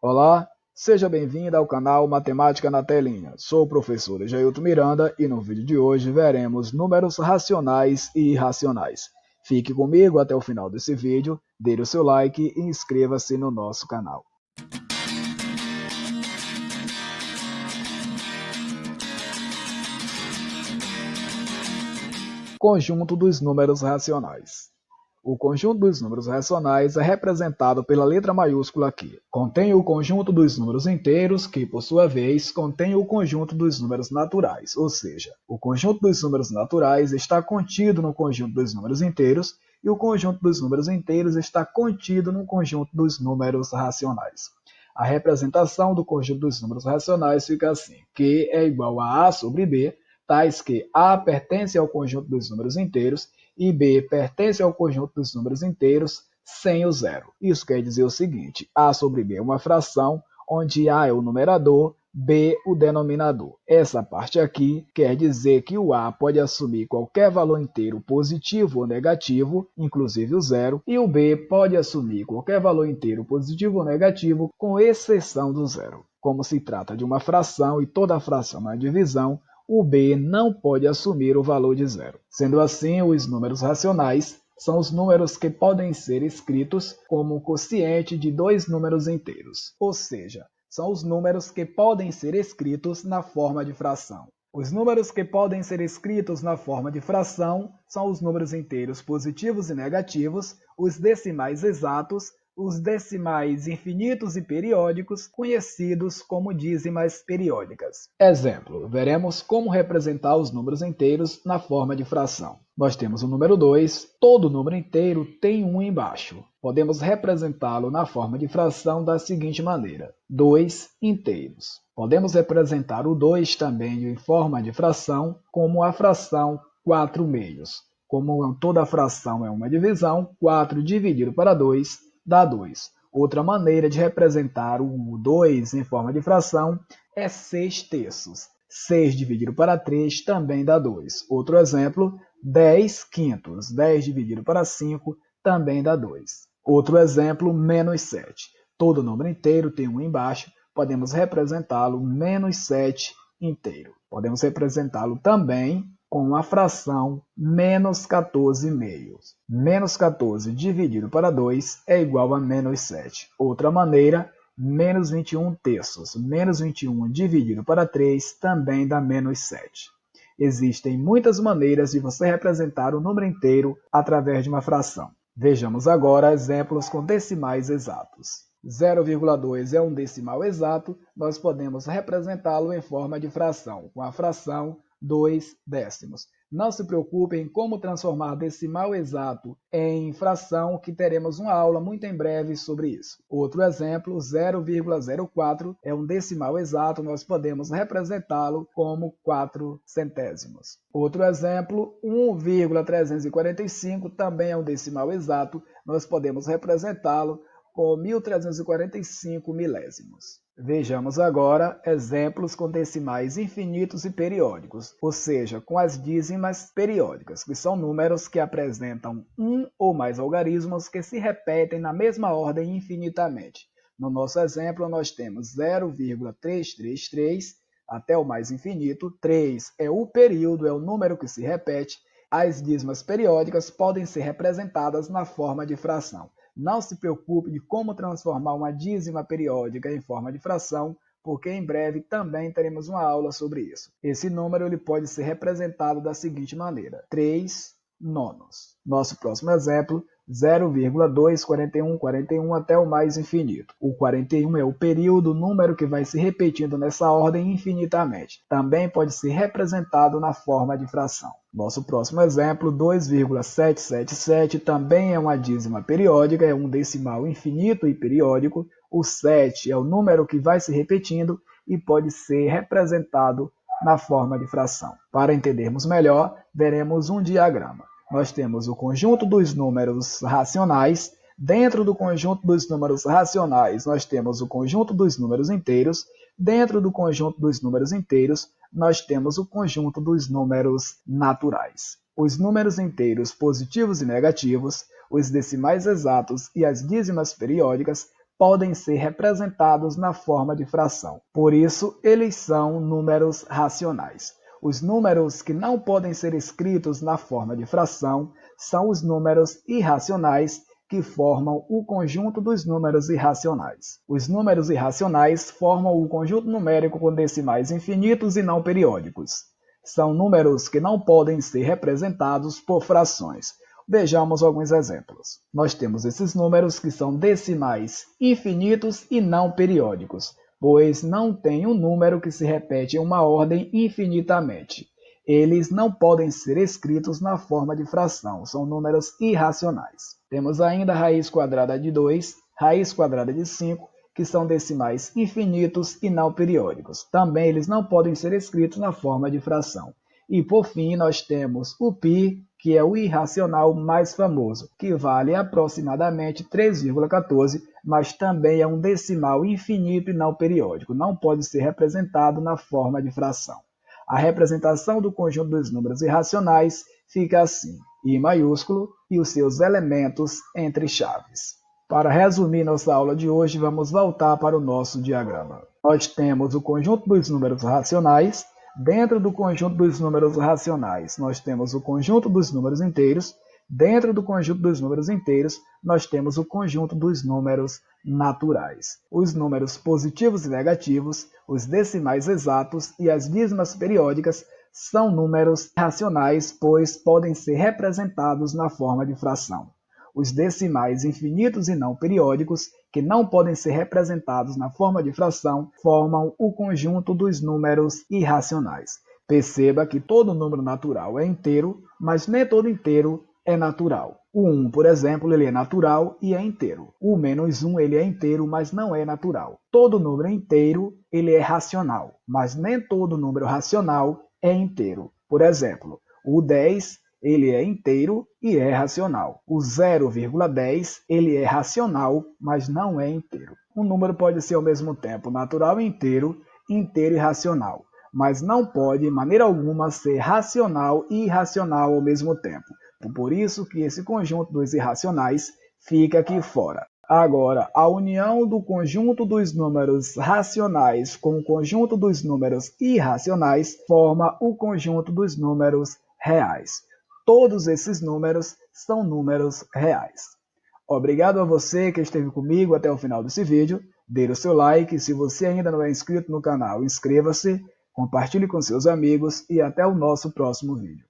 Olá, seja bem-vindo ao canal Matemática na Telinha. Sou o professor Jailton Miranda e no vídeo de hoje veremos números racionais e irracionais. Fique comigo até o final desse vídeo, dê o seu like e inscreva-se no nosso canal. Conjunto dos números racionais. O conjunto dos números racionais é representado pela letra maiúscula aqui. Contém o conjunto dos números inteiros, que, por sua vez, contém o conjunto dos números naturais, ou seja, o conjunto dos números naturais está contido no conjunto dos números inteiros e o conjunto dos números inteiros está contido no conjunto dos números racionais. A representação do conjunto dos números racionais fica assim: Q é igual a A sobre B, tais que A pertence ao conjunto dos números inteiros e B pertence ao conjunto dos números inteiros sem o zero. Isso quer dizer o seguinte: A sobre B é uma fração, onde A é o numerador, B o denominador. Essa parte aqui quer dizer que o A pode assumir qualquer valor inteiro positivo ou negativo, inclusive o zero, e o B pode assumir qualquer valor inteiro positivo ou negativo, com exceção do zero. Como se trata de uma fração e toda fração é uma divisão, o B não pode assumir o valor de zero. Sendo assim, os números racionais são os números que podem ser escritos como quociente de dois números inteiros, ou seja, são os números que podem ser escritos na forma de fração. Os números que podem ser escritos na forma de fração são os números inteiros positivos e negativos, os decimais exatos, os decimais infinitos e periódicos, conhecidos como dízimas periódicas. Exemplo, veremos como representar os números inteiros na forma de fração. Nós temos o número 2, todo número inteiro tem 1 embaixo. Podemos representá-lo na forma de fração da seguinte maneira: 2 inteiros. Podemos representar o 2 também em forma de fração como a fração 4 meios. Como toda fração é uma divisão, 4 dividido para 2 dá 2. Outra maneira de representar o 2 em forma de fração é 6 terços. 6 dividido para 3 também dá 2. Outro exemplo, 10 quintos. 10 dividido para 5 também dá 2. Outro exemplo, menos 7. Todo número inteiro tem 1 embaixo, podemos representá-lo menos 7 inteiro. Podemos representá-lo também com a fração menos 14 meios. Menos 14 dividido para 2 é igual a menos 7. Outra maneira, menos 21 terços. Menos 21 dividido para 3 também dá menos 7. Existem muitas maneiras de você representar o número inteiro através de uma fração. Vejamos agora exemplos com decimais exatos. 0,2 é um decimal exato, nós podemos representá-lo em forma de fração, com a fração 2 décimos. Não se preocupe em como transformar decimal exato em fração, que teremos uma aula muito em breve sobre isso. Outro exemplo, 0,04 é um decimal exato, nós podemos representá-lo como 4 centésimos. Outro exemplo, 1,345 também é um decimal exato, nós podemos representá-lo com 1.345 milésimos. Vejamos agora exemplos com decimais infinitos e periódicos, ou seja, com as dízimas periódicas, que são números que apresentam um ou mais algarismos que se repetem na mesma ordem infinitamente. No nosso exemplo, nós temos 0,333 até o mais infinito. 3 é o período, é o número que se repete. As dízimas periódicas podem ser representadas na forma de fração. Não se preocupe de como transformar uma dízima periódica em forma de fração, porque em breve também teremos uma aula sobre isso. Esse número ele pode ser representado da seguinte maneira: 3 nonos. Nosso próximo exemplo, 0,24141 até o mais infinito. O 41 é o período, o número que vai se repetindo nessa ordem infinitamente. Também pode ser representado na forma de fração. Nosso próximo exemplo, 2,777, também é uma dízima periódica, é um decimal infinito e periódico. O 7 é o número que vai se repetindo e pode ser representado na forma de fração. Para entendermos melhor, veremos um diagrama. Nós temos o conjunto dos números racionais. Dentro do conjunto dos números racionais, nós temos o conjunto dos números inteiros. Dentro do conjunto dos números inteiros, nós temos o conjunto dos números naturais. Os números inteiros positivos e negativos, os decimais exatos e as dízimas periódicas podem ser representados na forma de fração. Por isso, eles são números racionais. Os números que não podem ser escritos na forma de fração são os números irracionais, que formam o conjunto dos números irracionais. Os números irracionais formam o conjunto numérico com decimais infinitos e não periódicos. São números que não podem ser representados por frações. Vejamos alguns exemplos. Nós temos esses números que são decimais infinitos e não periódicos, pois não tem um número que se repete em uma ordem infinitamente. Eles não podem ser escritos na forma de fração, são números irracionais. Temos ainda a raiz quadrada de 2, raiz quadrada de 5, que são decimais infinitos e não periódicos. Também eles não podem ser escritos na forma de fração. E por fim, nós temos o π, que é o irracional mais famoso, que vale aproximadamente 3,14, mas também é um decimal infinito e não periódico. Não pode ser representado na forma de fração. A representação do conjunto dos números irracionais fica assim, I maiúsculo e os seus elementos entre chaves. Para resumir nossa aula de hoje, vamos voltar para o nosso diagrama. Nós temos o conjunto dos números racionais. Dentro do conjunto dos números racionais, nós temos o conjunto dos números inteiros. Dentro do conjunto dos números inteiros, nós temos o conjunto dos números naturais. Os números positivos e negativos, os decimais exatos e as dízimas periódicas são números racionais, pois podem ser representados na forma de fração. Os decimais infinitos e não periódicos, que não podem ser representados na forma de fração, formam o conjunto dos números irracionais. Perceba que todo número natural é inteiro, mas nem todo inteiro é natural. O 1, por exemplo, ele é natural e é inteiro. O -1 ele é inteiro, mas não é natural. Todo número inteiro ele é racional, mas nem todo número racional é inteiro. Por exemplo, o 10 ele é inteiro e é racional. O 0,10 ele é racional, mas não é inteiro. Um número pode ser ao mesmo tempo natural e inteiro e racional, mas não pode, de maneira alguma, ser racional e irracional ao mesmo tempo. Por isso que esse conjunto dos irracionais fica aqui fora. Agora, a união do conjunto dos números racionais com o conjunto dos números irracionais forma o conjunto dos números reais. Todos esses números são números reais. Obrigado a você que esteve comigo até o final desse vídeo. Dê o seu like. Se você ainda não é inscrito no canal, inscreva-se, compartilhe com seus amigos e até o nosso próximo vídeo.